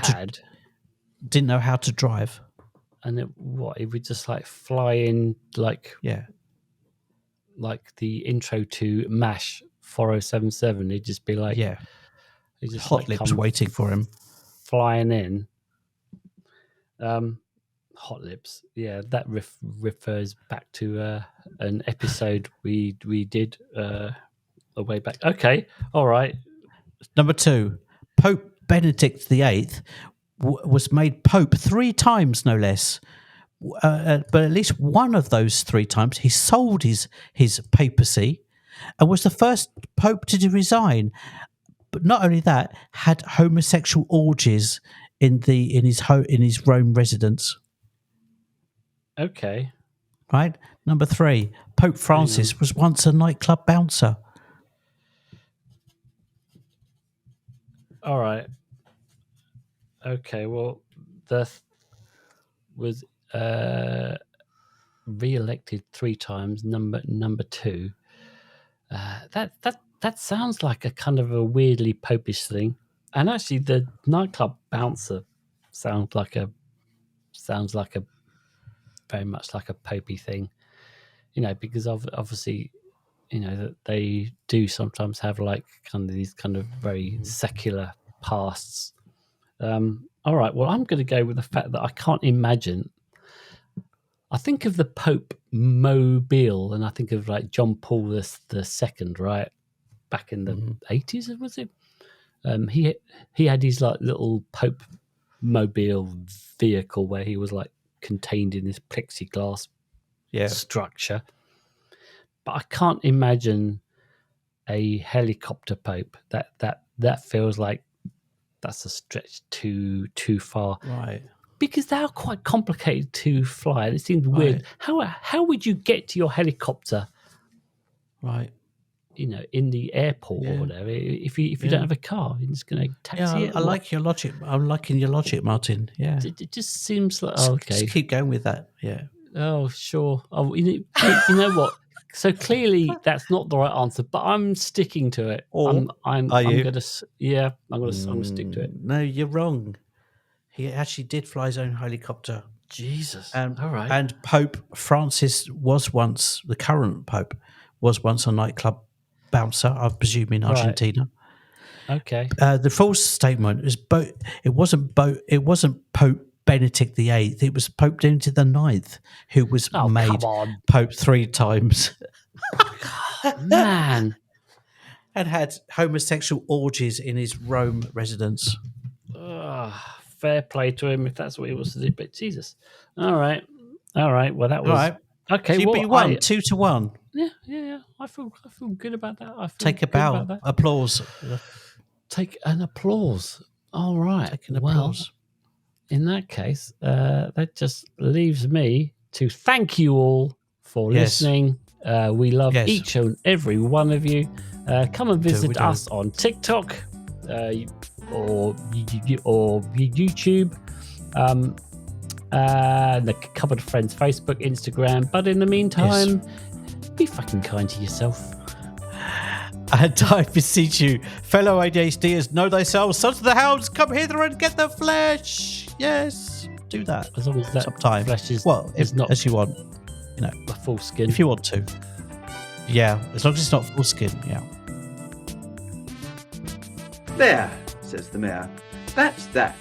to drive. And he would just like fly in like the intro to MASH 4077. He'd just be like he'd just hot lips waiting for him, flying in. Hot lips, that refers back to an episode we did a way back. Okay, all right. Number 2, Pope Benedict VIII was made pope 3 times, no less. But at least one of those 3 times, he sold his papacy and was the first pope to resign. But not only that, had homosexual orgies in his Rome residence. Okay. Right? Number 3, Pope Francis was once a nightclub bouncer. All right. Okay, well, was re-elected 3 times. Number 2. That sounds like a kind of a weirdly popish thing. And actually, the nightclub bouncer sounds like a very much like a popey thing, because obviously, that they do sometimes have like kind of these kind of very secular pasts. All right, well, I'm going to go with the fact that I can't imagine. I think of the Pope Mobile, and I think of like John Paul the Second, right, back in the 80s, was it? He had his like little Pope Mobile vehicle where he was like contained in this plexiglass structure. But I can't imagine a helicopter Pope. That feels like that's a stretch too far, Right? Because they are quite complicated to fly, and it seems weird. How would you get to your helicopter? Right. In the airport or whatever. If you don't have a car, you're just going to taxi it. I like your logic. I'm liking your logic, Martin. Yeah. It just seems like okay. Just keep going with that. Yeah. Oh, sure. Oh, you know what? So clearly that's not the right answer, but I'm sticking to it. I'm gonna stick to it. No, you're wrong. He actually did fly his own helicopter. Jesus. All right. And Pope Francis the current Pope was once a nightclub bouncer, I presume, in Argentina. Right. Okay. The false statement is it wasn't Pope Benedict VIII. It was Pope Benedict IX who was made Pope 3 times. Man. And had homosexual orgies in his Rome residence. Fair play to him if that's what he wants to do. But Jesus. All right. Well, that was... All right. Okay, so you won 2-1. Yeah. I feel good about that. Take a bow. Applause. Take an applause. All right. Take an applause. In that case, that just leaves me to thank you all for listening. We love each and every one of you. Come and visit us on TikTok or YouTube. The Cupboard of Friends Facebook, Instagram. But in the meantime, be fucking kind to yourself. And I beseech you, fellow ADHDers, know thyself, sons of the hounds, come hither and get the flesh. Yes, do that. As long as that sometime. Flesh is not as you want, a full skin. If you want to, as long as it's not full skin, There, says the mayor. That's that.